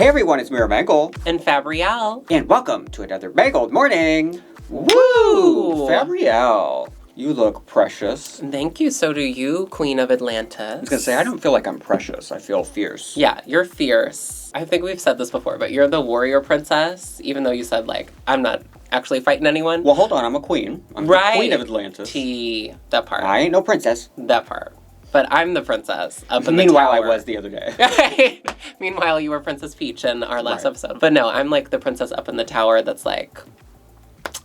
Hey everyone, it's Mera Mangle. And Fabrielle. And welcome to another Mangled morning. Woo! Fabrielle, you look precious. Thank you, so do you, Queen of Atlantis. I was gonna say, I don't feel like I'm precious, I feel fierce. Yeah, you're fierce. I think we've said this before, but you're the warrior princess, even though you said, like, I'm not actually fighting anyone. Well, hold on, I'm a queen. I'm the Queen of Atlantis. That part. I ain't no princess. That part. But I'm the princess up in Meanwhile, the tower. I was the other day. Meanwhile, you were Princess Piche in our last episode. But no, I'm like the princess up in the tower that's like...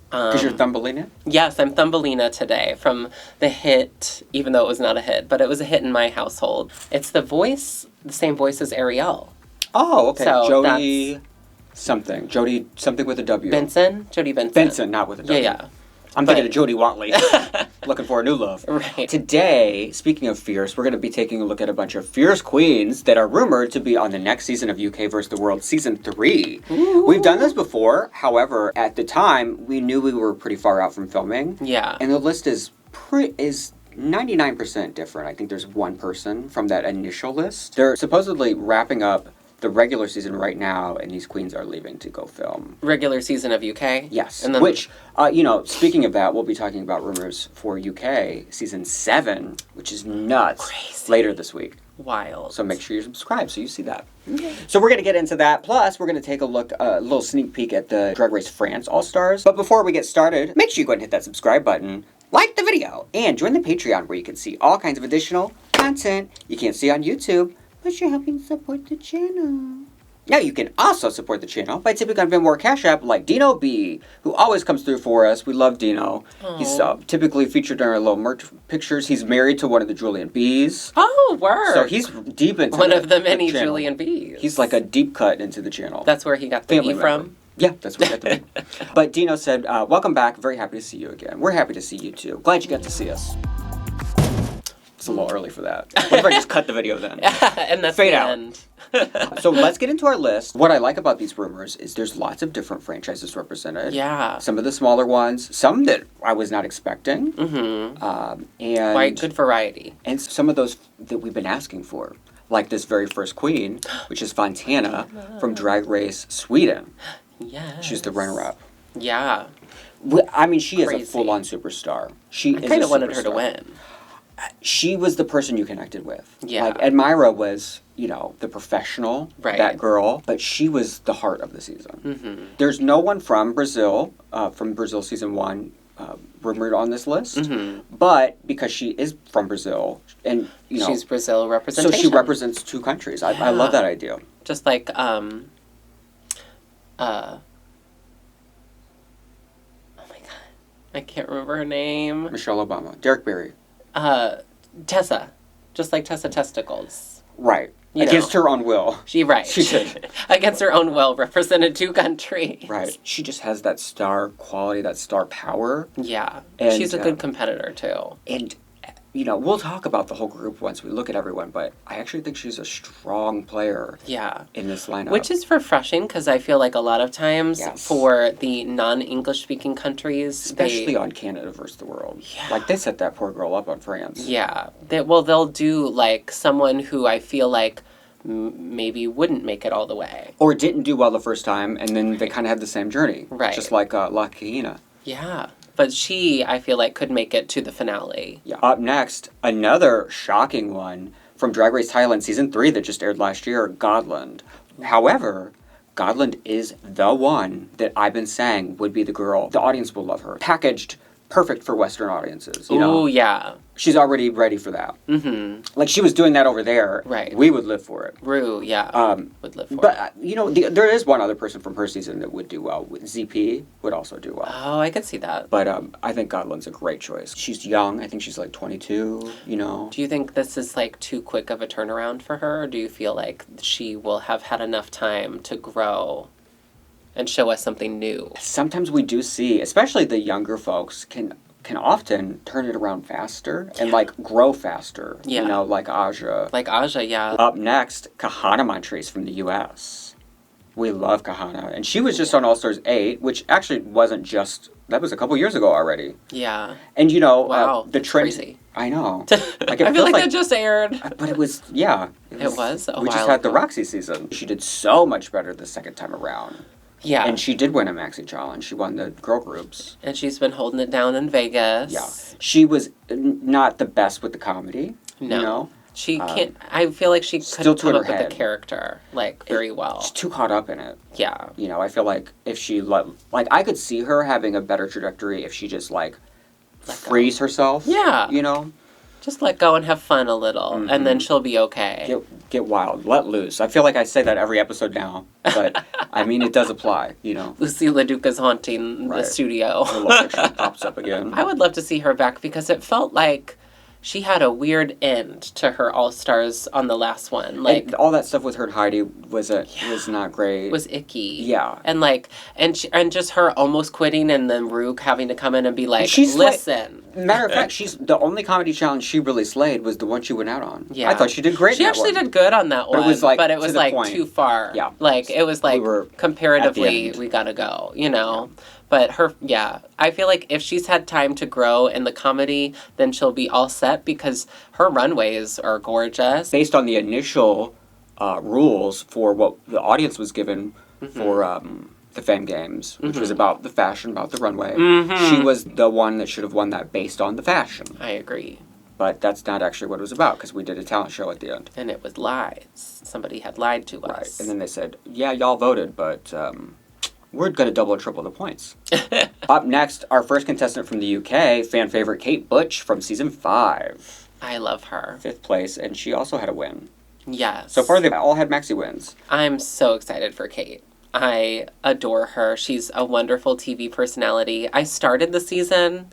Because you're Thumbelina? Yes, I'm Thumbelina today from the hit, even though it was not a hit, but it was a hit in my household. It's the same voice as Ariel. Oh, okay. So Jody something. Jody something with a W. Benson? Jody Benson. Benson, not with a W. Yeah. I'm thinking of Jody Watley. Looking for a new love. Right. Today, speaking of fierce, we're going to be taking a look at a bunch of fierce queens that are rumored to be on the next season of UK vs. the World Season 3. Ooh. We've done this before. However, at the time, we knew we were pretty far out from filming. Yeah. And the list is 99% different. I think there's one person from that initial list. They're supposedly wrapping up the regular season right now, and these queens are leaving to go film. Regular season of UK? Yes. And then which, speaking of that, we'll be talking about rumors for UK Season 7, which is nuts. Crazy. Later this week. Wild. So make sure you subscribe so you see that. Okay. So we're going to get into that. Plus, we're going to take a little sneak peek at the Drag Race France All-Stars. But before we get started, make sure you go ahead and hit that subscribe button, like the video, and join the Patreon where you can see all kinds of additional content you can't see on YouTube. But you're helping support the channel. Now you can also support the channel by tipping on Venmo or Cash App like Dino B, who always comes through for us. We love Dino. Aww. He's typically featured in our little merch pictures. He's married to one of the Julian B's. Oh, word. So he's deep into one of the many channel. Julian B's. He's like a deep cut into the channel. That's where he got the Family B member. from? Yeah, that's where he got the B. But Dino said, welcome back. Very happy to see you again. We're happy to see you too. Glad you got to see us. It's a little early for that. What if I just cut the video then? And that's Fade the out. end. So let's get into our list. What I like about these rumors is there's lots of different franchises represented. Yeah. Some of the smaller ones, some that I was not expecting. Mm-hmm. And Quite good variety. And some of those that we've been asking for. Like this very first queen, which is Fontana from Drag Race Sweden. Yes. She's the runner-up. Yeah. I mean, she is a Crazy. full-on superstar. I kind of wanted her to win. She was the person you connected with. Yeah. Like, Admira was, the professional, right. that girl, but she was the heart of the season. Mm-hmm. There's no one from Brazil Season 1, rumored on this list, but because she is from Brazil, and, she's Brazil representation. So she represents two countries. Yeah. I love that idea. Just like, oh my god, I can't remember her name. Michelle Obama. Derek Barry. Tessa. Just like Tessa Testicles. Right. Against her own will. She did. Against her own will, represented two countries. Right. She just has that star quality, that star power. Yeah. And she's a good competitor, too. And, we'll talk about the whole group once we look at everyone, but I actually think she's a strong player in this lineup. Which is refreshing, because I feel like a lot of times Yes. for the non-English speaking countries... Especially on Canada versus the World. Yeah. Like, they set that poor girl up on France. Yeah. They'll do, like, someone who I feel like maybe wouldn't make it all the way. Or didn't do well the first time, and then they kind of had the same journey. Right. Just like La Kahanna. Yeah. But she, I feel like, could make it to the finale. Yeah. Up next, another shocking one from Drag Race Thailand Season 3 that just aired last year, Gawdland. However, Gawdland is the one that I've been saying would be the girl. The audience will love her. Packaged perfect for Western audiences, Oh, yeah. She's already ready for that. Mm-hmm. Like, she was doing that over there. Right. We would live for it. Rue, yeah. Would live for it. But, there is one other person from her season that would do well. ZP would also do well. Oh, I could see that. But I think Gawdland's a great choice. She's young. I think she's like 22, Do you think this is like too quick of a turnaround for her? Or do you feel like she will have had enough time to grow and show us something new? Sometimes we do see, especially the younger folks, can often turn it around faster and like grow faster. Yeah. Like Aja. Like Aja, yeah. Up next, Kahanna Montrese from the US. We love Kahanna. And she was just on All Stars 8, which actually wasn't just that was a couple years ago already. Yeah. And you know, Wow, the that's trend. crazy. I know. Like, I feel like that just aired. But it was, yeah. It was a We just while had the ago. Roxy season. She did so much better the second time around. Yeah. And she did win a maxi challenge. She won the girl groups. And she's been holding it down in Vegas. Yeah. She was not the best with the comedy. No. You know? She can't. I feel like she Still couldn't to come her up with head. the character like very well. She's too caught up in it. Yeah. You know, I feel like if she like I could see her having a better trajectory if she just like frees herself. Yeah. You know? Just let go and have fun a little, and then she'll be okay. Get wild. Let loose. I feel like I say that every episode now, but I mean it does apply, you know. Lucy LaDuca's haunting the studio. Her love picture pops up again. I would love to see her back because it felt like she had a weird end to her All Stars on the last one. Like and all that stuff with her and Heidi was not great. it was icky. Yeah. And like and just her almost quitting and then Rook having to come in and be like, She's listen. Matter of fact, she's the only comedy challenge she really slayed was the one she went out on. Yeah. I thought she did great. She in that actually one. did good on that one, But it was like point. too far. Yeah. Like it was like were comparatively at the end. we gotta go, you know. Yeah. But I feel like if she's had time to grow in the comedy, then she'll be all set because her runways are gorgeous. Based on the initial rules for what the audience was given for the Fame Games, which was about the fashion, about the runway, she was the one that should have won that based on the fashion. I agree. But that's not actually what it was about because we did a talent show at the end. And it was lies. Somebody had lied to us. Right. And then they said, yeah, y'all voted, but we're going to double and triple the points. Up next, our first contestant from the UK, fan favorite Kate Butch from season 5. I love her. 5th place, and she also had a win. Yes. So far, they've all had maxi wins. I'm so excited for Kate. I adore her. She's a wonderful TV personality. I started the season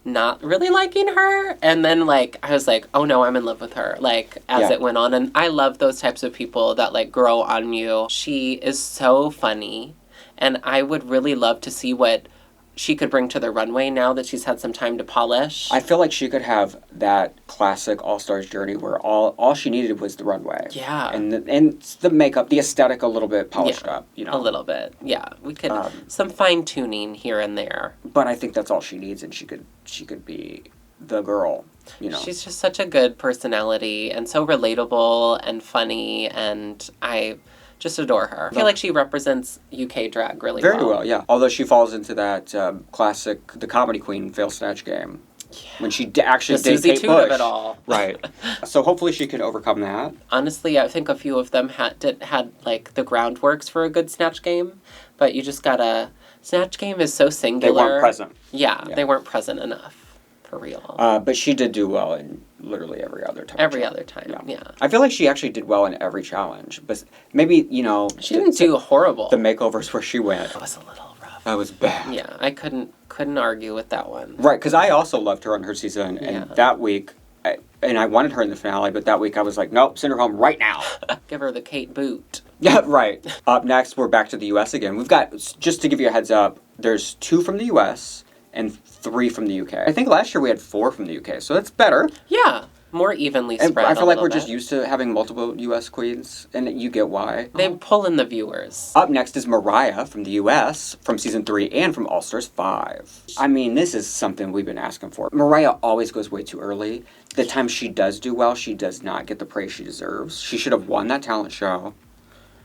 not really liking her, and then like I was like, oh no, I'm in love with her, like as it went on. And I love those types of people that like grow on you. She is so funny, and I would really love to see what she could bring to the runway now that she's had some time to polish. I feel like she could have that classic All-Stars journey where all she needed was the runway. Yeah. And the makeup, the aesthetic a little bit polished up, you know. A little bit. Yeah. We could some fine-tuning here and there. But I think that's all she needs, and she could be the girl, you know. She's just such a good personality and so relatable and funny, and I just adore her. I feel like she represents UK drag really Very well, yeah. Although she falls into that classic, the comedy queen fail snatch game. Yeah. When she actually the did Susie Kate Toot Bush. of it all. Right. So hopefully she can overcome that. Honestly, I think a few of them had like the groundworks for a good snatch game, but you just gotta... Snatch game is so singular. They weren't present. Yeah, they weren't present enough. For real. But she did do well in literally every other time. Every other time, yeah. I feel like she actually did well in every challenge. But maybe, you know... She didn't do horrible. The makeovers where she went. It was a little rough. That was bad. Yeah, I couldn't argue with that one. Right, because I also loved her on her season. And that week... I wanted her in the finale, but that week I was like, nope, send her home right now. Give her the Kate boot. Yeah, right. Up next, we're back to the U.S. again. We've got, just to give you a heads up, there's 2 from the U.S., and 3 from the UK. I think last year we had 4 from the UK, so that's better. Yeah, more evenly And spread. I feel like we're bit. just used to having multiple US queens, and you get why. They pull in the viewers. Up next is Mariah from the US, from season 3, and from All Stars 5. I mean, this is something we've been asking for. Mariah always goes way too early. The time she does do well, she does not get the praise she deserves. She should have won that talent show.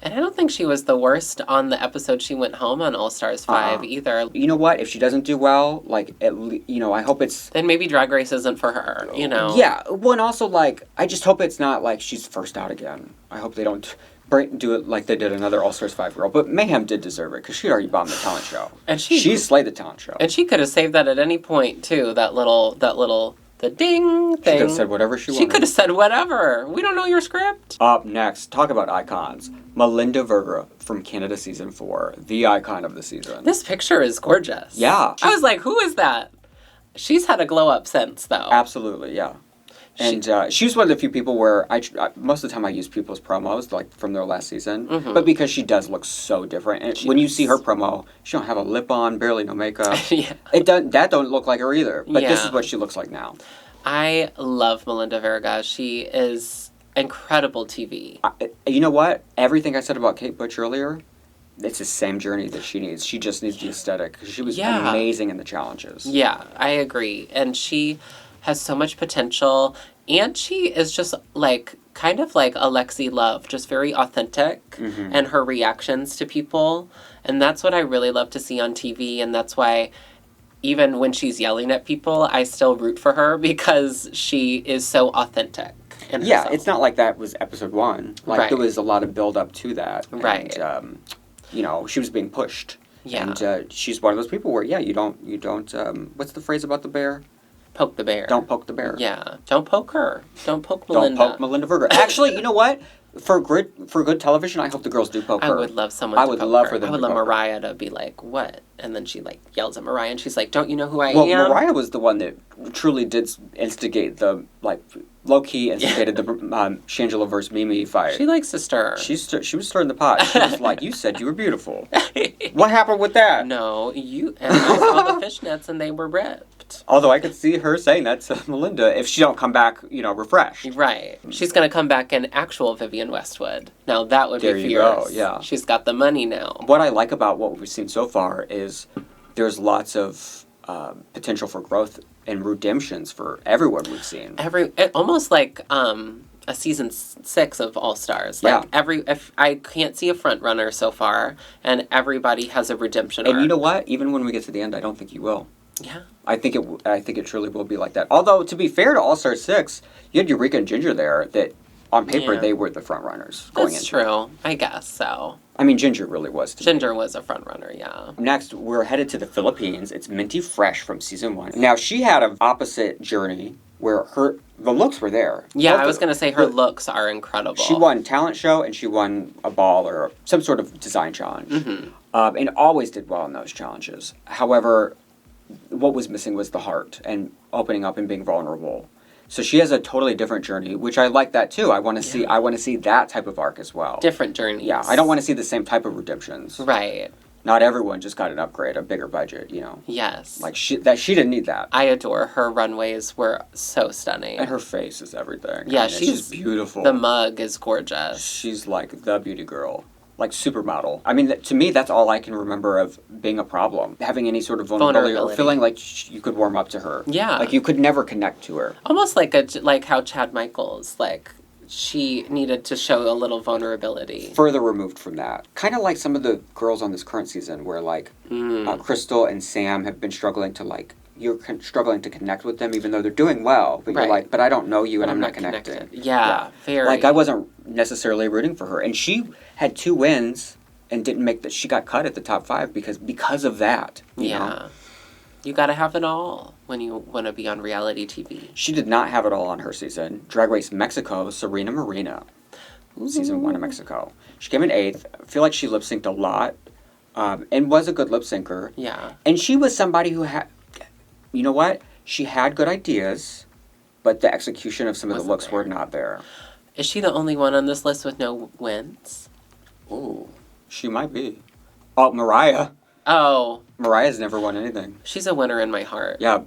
And I don't think she was the worst on the episode she went home on All Stars 5 either. You know what? If she doesn't do well, like, I hope it's... Then maybe Drag Race isn't for her, you know? Yeah. Well, and also, like, I just hope it's not, like, she's first out again. I hope they don't do it like they did another All Stars 5 girl. But Mayhem did deserve it, because she already bombed the talent show. And she slayed the talent show. And she could have saved that at any point, too. That little... The ding thing. She could have said whatever she wanted. She could have said whatever. We don't know your script. Up next, talk about icons. Melinda Verga from Canada season 4, the icon of the season. This picture is gorgeous. Yeah. I was like, who is that? She's had a glow up since, though. Absolutely, yeah. And she's one of the few people where most of the time I use people's promos, like from their last season. Mm-hmm. But because she does look so different. And when you see her promo, she don't have a lip on, barely no makeup. Yeah. That don't look like her either. But this is what she looks like now. I love Melinda Verga. She is incredible TV. You know what? Everything I said about Kate Butch earlier, it's the same journey that she needs. She just needs the aesthetic. She was Yeah. amazing in the challenges. Yeah, I agree. And she has so much potential. And she is just like, kind of like Alexi Love, just very authentic Mm-hmm. and her reactions to people. And that's what I really love to see on TV. And that's why even when she's yelling at people, I still root for her because she is so authentic. in Yeah, herself. it's not like that was episode 1. Like, Right. there was a lot of build up to that. Right. And, you know, she was being pushed. Yeah. And she's one of those people where, yeah, you don't, what's the phrase about the bear? Poke the bear. Don't poke the bear. Yeah. Don't poke her. Don't poke Melinda. Don't poke Melinda Verga. Actually, you know what? For good television, I hope the girls do poke her. I would love someone I to would poke love her. for them I would to love poke her. Mariah to be like, what? And then she like yells at Mariah and she's like, don't you know who I Well, am? Mariah was the one that truly did instigate the, like, low-key instigated the Shangela versus Mimi fight. She likes to stir. She was stirring the pot. She was like, you said you were beautiful. What happened with that? No, and I saw the fishnets and they were ripped. Although I could see her saying that to Melinda if she don't come back, refreshed. Right. She's going to come back in actual Vivienne Westwood. Now that would There be you fierce. go, yeah. She's got the money now. What I like about what we've seen so far is there's lots of potential for growth and redemptions for everyone we've seen. Almost like a season 6 of All Stars. Like if I can't see a front runner so far, and everybody has a redemption arc. And you know what? Even when we get to the end, I don't think you will. Yeah. I think it truly will be like that. Although, to be fair to All Star 6, you had Eureka and Ginger there that, on paper, Yeah. they were the front runners going That's into true. I guess so. I mean, Ginger really was. Ginger was a front runner, yeah. Next, we're headed to the Philippines. It's Minty Fresh from season 1. Now, she had an opposite journey where the looks were there. Yeah, I was going to say her looks are incredible. She won talent show and she won a ball or some sort of design challenge. Mm-hmm. And always did well in those challenges. However, what was missing was the heart and opening up and being vulnerable. So she has a totally different journey, which I like that too. I want to see that type of arc as well. Different journeys. Yeah, I don't want to see the same type of redemptions. Right. Not everyone just got an upgrade, a bigger budget, Yes. Like she didn't need that. I adore her runways were so stunning. And her face is everything. Yeah, I mean, she's beautiful. The mug is gorgeous. She's like the beauty girl. Like supermodel. I mean, to me, that's all I can remember of being a problem. Having any sort of vulnerability. Or feeling like you could warm up to her. Yeah. Like you could never connect to her. Almost like how Chad Michaels, she needed to show a little vulnerability. Further removed from that. Kind of like some of the girls on this current season where Crystal and Sam have been struggling to you're struggling to connect with them even though they're doing well. But you're like, but I don't know you and I'm not connected. Yeah, very. Like I wasn't necessarily rooting for her. And she had 2 wins and didn't make she got cut at the top 5 because of that. You know? You gotta have it all when you want to be on reality TV. She did not have it all on her season. Drag Race Mexico, Serena Morena. Season 1 of Mexico. She came in 8th. I feel like she lip synced a lot. And was a good lip syncer. Yeah. And she was somebody who had, you know what? She had good ideas, but the execution of some of the looks were not there. Is she the only one on this list with no wins? Ooh, she might be. Oh, Mariah. Oh. Mariah's never won anything. She's a winner in my heart. Yeah,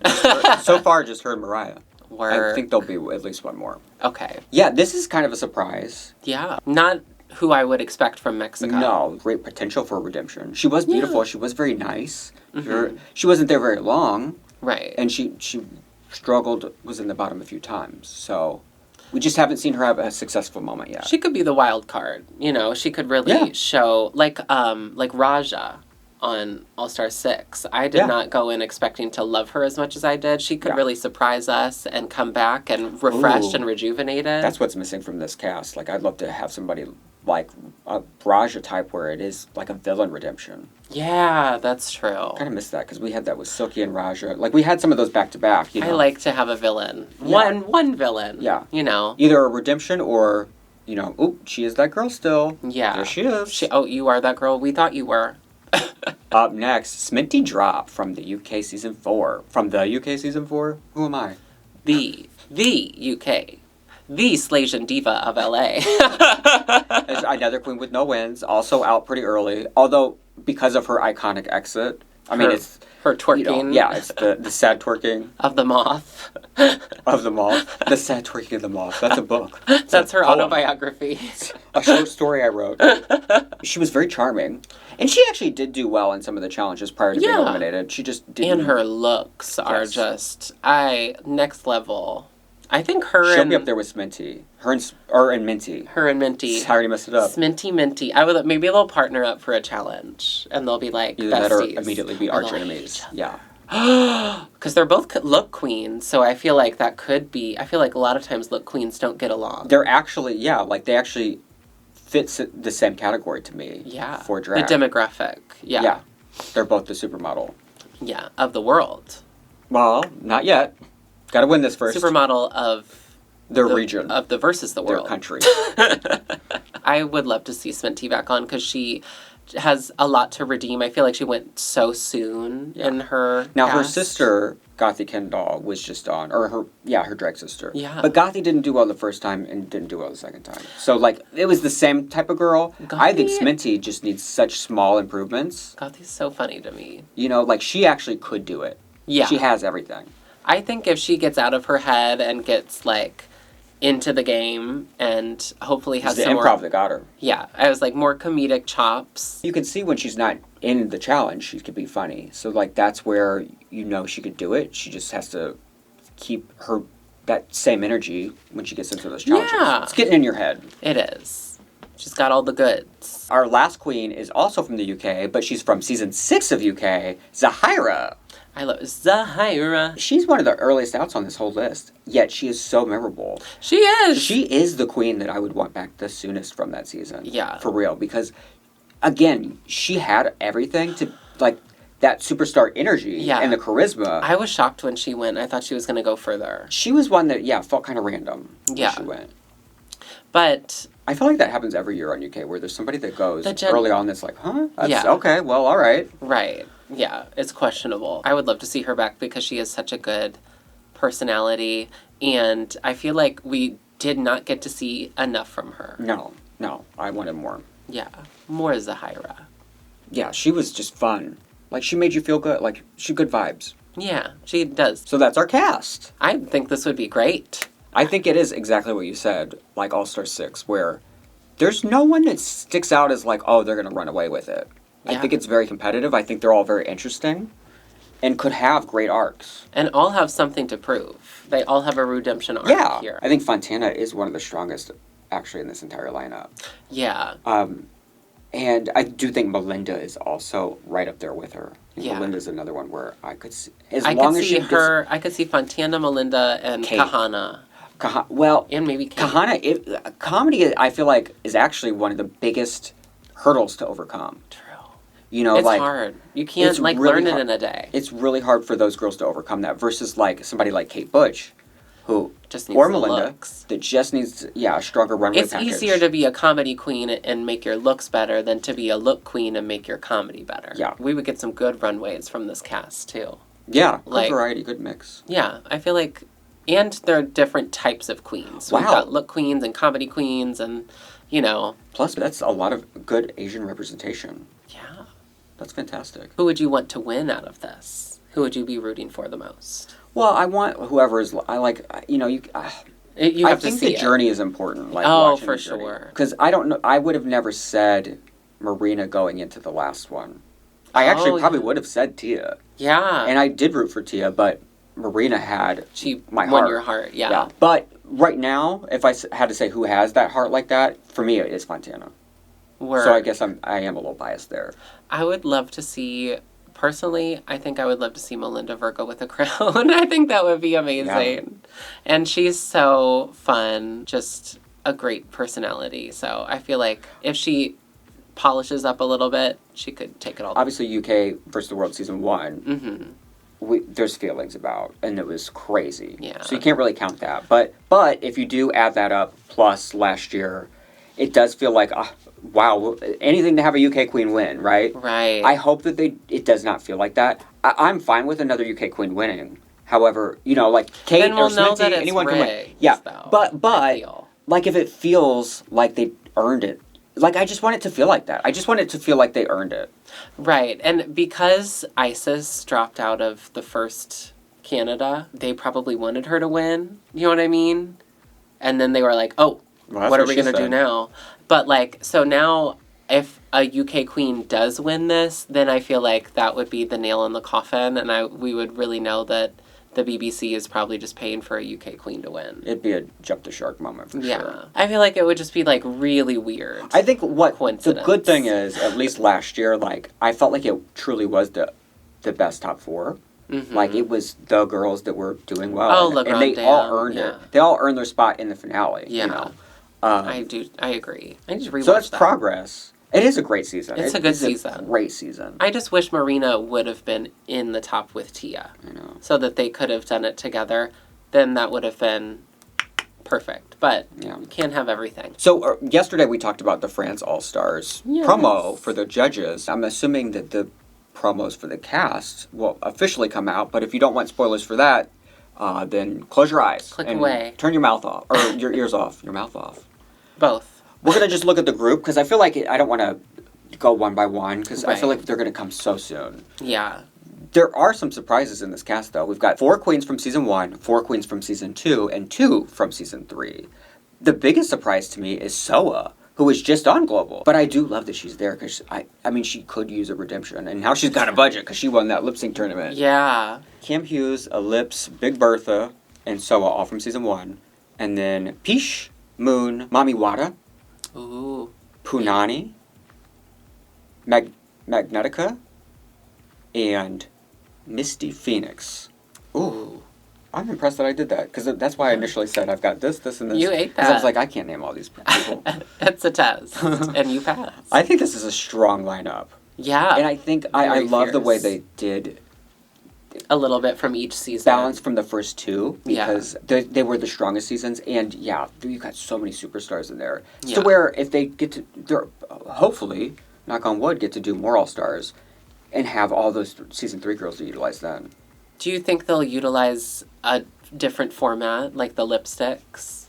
so far just her and Mariah. Word. I think there'll be at least one more. Okay. Yeah, this is kind of a surprise. Yeah. Not who I would expect from Mexico. No, great potential for redemption. She was beautiful. Yeah. She was very nice. Mm-hmm. She wasn't there very long. Right. And she struggled, was in the bottom a few times. So we just haven't seen her have a successful moment yet. She could be the wild card. She could really show, like Raja on All-Star 6. I did not go in expecting to love her as much as I did. She could really surprise us and come back and refreshed and rejuvenated. That's what's missing from this cast. Like, I'd love to have somebody like a Raja type where it is like a villain redemption. Yeah, that's true. I kind of miss that because we had that with Silky and Raja. Like, we had some of those back to back. I like to have a villain. Yeah. One villain. Yeah. Either a redemption or, she is that girl still. Yeah. There she is. You are that girl we thought you were. Up next, Sminty Drop from the UK Season 4. From the UK Season 4? Who am I? The UK. The Slasian diva of LA. Another queen with no wins, also out pretty early. Although, because of her iconic exit, I mean, it's her twerking. You know, yeah, it's the sad twerking of the moth. of the moth. The sad twerking of the moth. That's a book. That's her autobiography. A short story I wrote. She was very charming. And she actually did do well in some of the challenges prior to being eliminated. She just didn't. And her looks are just, next level. I think she'll be up there with Sminty. And Minty. Her and Minty. I already messed it up. Sminty, Minty. Maybe they'll partner up for a challenge, and they'll be like either besties. that or immediately be arch enemies. Yeah. Because they're both look queens, so I feel like that could be. I feel like a lot of times look queens don't get along. They're actually, they actually fit the same category to me. Yeah. For drag. The demographic. Yeah. Yeah. They're both the supermodel. Yeah, of the world. Well, not yet. Got to win this first. Supermodel of their region. Of the versus the world. Their country. I would love to see Sminty back on because she has a lot to redeem. I feel like she went so soon in her Now, cast. her sister, Gothy Kendall, was just on. Or her drag sister. Yeah. But Gothy didn't do well the first time and didn't do well the second time. So, it was the same type of girl. I think Sminty just needs such small improvements. Gothy's so funny to me. You know, she actually could do it. Yeah. She has everything. I think if she gets out of her head and gets, into the game and hopefully has some improv that got her. Yeah. I was more comedic chops. You can see when she's not in the challenge, she could be funny. So, that's where she could do it. She just has to keep that same energy when she gets into those challenges. Yeah. It's getting in your head. It is. She's got all the goods. Our last queen is also from the UK, but she's from season 6 of UK, Zahirah. I love Zahirah. She's one of the earliest outs on this whole list, yet she is so memorable. She is. She is the queen that I would want back the soonest from that season. Yeah. For real, because, again, she had everything to, that superstar energy and the charisma. I was shocked when she went. I thought she was going to go further. She was one that, felt kind of random when she went. But I feel like that happens every year on UK, where there's somebody that goes early on that's huh? That's, okay, well, all right. Right. Yeah, it's questionable. I would love to see her back because she has such a good personality, and I feel like we did not get to see enough from her. No, I wanted more. Yeah, more Zahirah. Yeah, she was just fun. She made you feel good. She good vibes. Yeah, she does. So that's our cast. I think this would be great. I think it is exactly what you said, All-Star 6, where there's no one that sticks out as they're going to run away with it. I think it's very competitive. I think they're all very interesting and could have great arcs. And all have something to prove. They all have a redemption arc here. I think Fontana is one of the strongest, actually, in this entire lineup. Yeah. And I do think Melinda is also right up there with her. Melinda's another one where I could see... I could see Fontana, Melinda, and Kate. Kahanna. And maybe Kate. Kahanna, comedy, I feel like, is actually one of the biggest hurdles to overcome. True. It's hard. You can't really learn it in a day. It's really hard for those girls to overcome that versus somebody like Kate Butch, who just needs Melinda looks. That just needs a stronger runway package. It's easier to be a comedy queen and make your looks better than to be a look queen and make your comedy better. Yeah. We would get some good runways from this cast too. Yeah, good variety, good mix. Yeah, I feel like, and there are different types of queens. Wow. We've got look queens and comedy queens and, Plus, that's a lot of good Asian representation. Yeah. That's fantastic. Who would you want to win out of this? Who would you be rooting for the most? Well, I want whoever is. I like. You have I think the journey is important. For sure. Because I don't know. I would have never said Morena going into the last one. I actually probably would have said Tia. Yeah. And I did root for Tia, but Morena had my heart. Won your heart. Yeah. But right now, if I had to say who has that heart like that, for me it is Fontana. So I guess I am a little biased there. I would love to see, personally, I think I would love to see Melinda Verga with a crown. I think that would be amazing. Yeah. And she's so fun, just a great personality. So I feel like if she polishes up a little bit, she could take it all. Obviously, UK versus the World Season 1. Mm-hmm. There's feelings about, and it was crazy. Yeah. So you can't really count that. But if you do add that up, plus last year, it does feel like, wow, anything to have a UK queen win, right? Right. I hope that it does not feel like that. I'm fine with another UK queen winning. However, Kate or Sminty, anyone can win. Yeah, though, but if it feels like they earned it like, I just want it to feel like that. I just want it to feel like they earned it. Right. And because Isis dropped out of the first Canada, they probably wanted her to win. You know what I mean? And then they were like, oh, Well, what are we going to do now? But, like, so now if a UK queen does win this, then I feel like that would be the nail in the coffin. And we would really know that the BBC is probably just paying for a UK queen to win. It'd be a jump the shark moment for sure. I feel like it would just be, like, really weird. I think the good thing is, at least last year, like, I felt like it truly was the best top 4. Mm-hmm. Like, it was the girls that were doing well. Oh, and they all earned it. They all earned their spot in the finale. Yeah. You know? I agree. I just rewatched so it's progress. It is a great season. It's a good season. A great season. I just wish Morena would have been in the top with Tia. I know. So that they could have done it together. Then that would have been perfect. But you can't have everything. So yesterday we talked about the France All-Stars promo for the judges. I'm assuming that the promos for the cast will officially come out. But if you don't want spoilers for that, then close your eyes. Click and away. Turn your mouth off. Or your ears off. Your mouth off. Both. We're going to just look at the group, because I feel like I don't want to go one by one, because I feel like they're going to come so soon. Yeah. There are some surprises in this cast, though. We've got 4 queens from Season 1, 4 queens from Season 2, and 2 from Season 3. The biggest surprise to me is Soa, who was just on Global. But I do love that she's there, because, I mean, she could use a redemption. And now she's got a budget, because she won that lip sync tournament. Yeah. Cam Hughes, Elips, Big Bertha, and Soa, all from Season 1. And then Piche, Moon, Mami Wada, Ooh. Punani, Magnetica, and Misty Phoenix. Ooh. I'm impressed that I did that, because that's why I initially said I've got this, and this. You ate that. Because I was like, I can't name all these people. It's a test, and you passed. I think this is a strong lineup. Yeah. And I think I love the way they did a little bit from each season. Balance from the first 2, because they were the strongest seasons, and you got so many superstars in there. To where if they get to, they're hopefully, knock on wood, get to do more All-Stars, and have all those Season 3 girls to utilize then. Do you think they'll utilize a different format, like the lipsticks?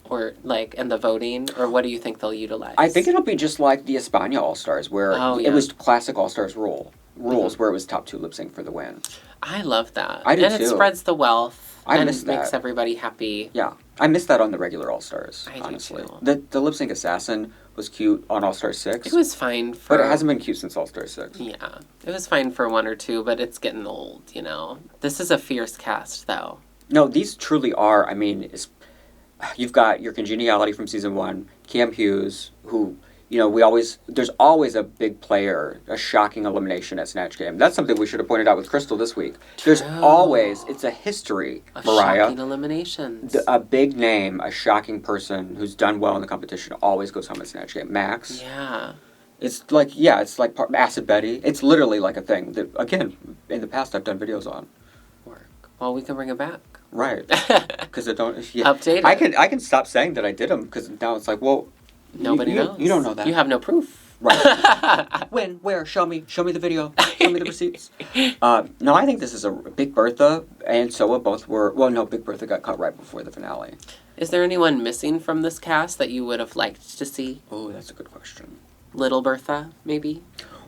Or, like, and the voting? Or what do you think they'll utilize? I think it'll be just like the España All-Stars, where it was classic All-Stars rules, where it was top 2 lip sync for the win. I love that. I do and too. It spreads the wealth. I miss and that. makes everybody happy. Yeah. I miss that on the regular All-Stars, honestly. Do too. The lip sync assassin was cute on All-Star 6. It was fine for... But it hasn't been cute since All-Star 6. Yeah. It was fine for 1 or 2, but it's getting old, you know? This is a fierce cast, though. No, these truly are, I mean, you've got your congeniality from Season 1, Cam Hughes, who, you know, there's always a big player, a shocking elimination at Snatch Game. That's something we should have pointed out with Crystal this week. True. There's always, it's a history, of Mariah. Shocking eliminations. A big name, a shocking person who's done well in the competition always goes home at Snatch Game. Max. Yeah. It's like Acid Betty. It's literally like a thing that, again, in the past I've done videos on. Work. Well, we can bring it back. Right. Because I don't... Update it. I can stop saying that I did them, because now it's like, well... Nobody knows. You don't know that. You have no proof. Right. When? Where? Show me. Show me the video. Show me the receipts. No, I think this is a... Big Bertha and Soa both were... Well, no, Big Bertha got cut right before the finale. Is there anyone missing from this cast that you would have liked to see? Oh, that's a good question. Little Bertha, maybe?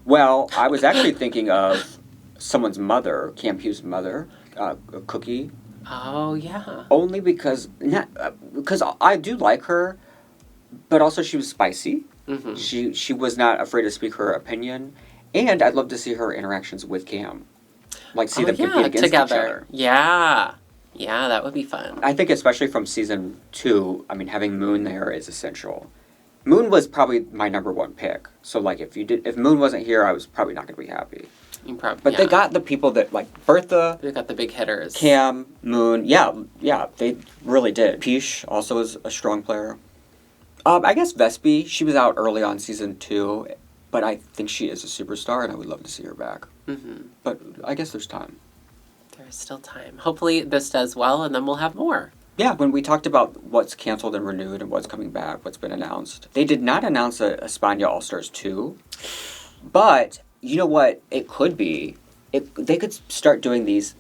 Well, I was actually thinking of someone's mother, Cam Hughes' mother, Cookie. Oh, yeah. Only because I do like her, but also she was spicy. Mm-hmm. She was not afraid to speak her opinion, and I'd love to see her interactions with Cam, like see them compete against each other. Yeah, that would be fun. I think especially from Season 2, I mean, having Moon there is essential. Moon was probably my number 1 pick. So like if Moon wasn't here, I was probably not going to be happy. But they got the people that, like, Bertha... They got the big hitters. Cam, Moon, yeah, they really did. Piche also is a strong player. I guess Vespi, she was out early on Season 2, but I think she is a superstar, and I would love to see her back. Mm-hmm. But I guess there's time. There's still time. Hopefully this does well, and then we'll have more. Yeah, when we talked about what's canceled and renewed and what's coming back, what's been announced, they did not announce a España All-Stars 2, but... You know what it could be? They could start doing these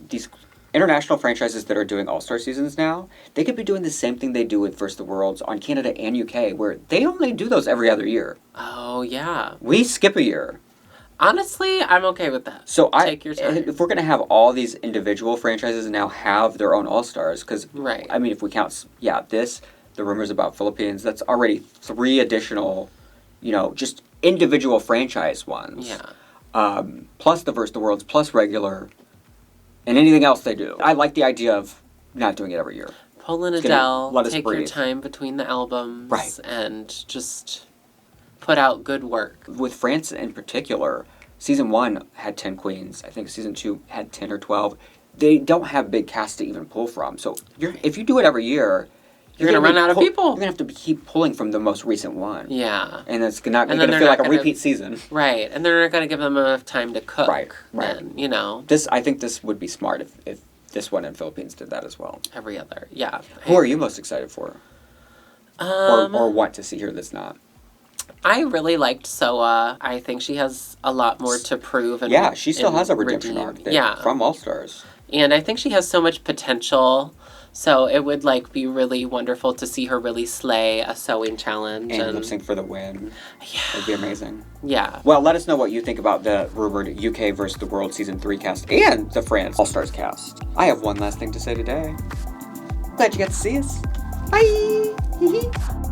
international franchises that are doing All-Star seasons now, they could be doing the same thing they do with Versus the Worlds on Canada and UK, where they only do those every other year. Oh, yeah. We skip a year. Honestly, I'm okay with that. So Take your time. if we're going to have all these individual franchises now have their own All-Stars, because, Right. I mean, if we count, the rumors about Philippines, that's already 3 additional, just individual franchise ones. Yeah. Plus the Versus the Worlds, plus regular, and anything else they do. I like the idea of not doing it every year. Pull in It's gonna Adele, let us take your breathe. time between the albums, Right. and just put out good work. With France in particular, season 1 had 10 queens. I think season 2 had 10 or 12. They don't have big casts to even pull from. So if you do it every year, You're gonna run out of people. You're going to have to keep pulling from the most recent one. Yeah. And it's not And going then to they're feel not like a gonna- repeat season. Right. And they're not going to give them enough time to cook. Right. Then, you know, I think this would be smart if this one in Philippines did that as well. every other. Yeah. Who are you most excited for? Um, Or want to see here that's not? I really liked Soa. I think she has a lot more to prove. And Yeah, she still and has a redemption redeem. arc there Yeah. from All Stars. And I think she has so much potential. So it would be really wonderful to see her really slay a sewing challenge And lip sync for the win. Yeah. It'd be amazing. Yeah. Well, let us know what you think about the rumored UK versus the World Season 3 cast and the France All Stars cast. I have one last thing to say today. Glad you got to see us. Bye!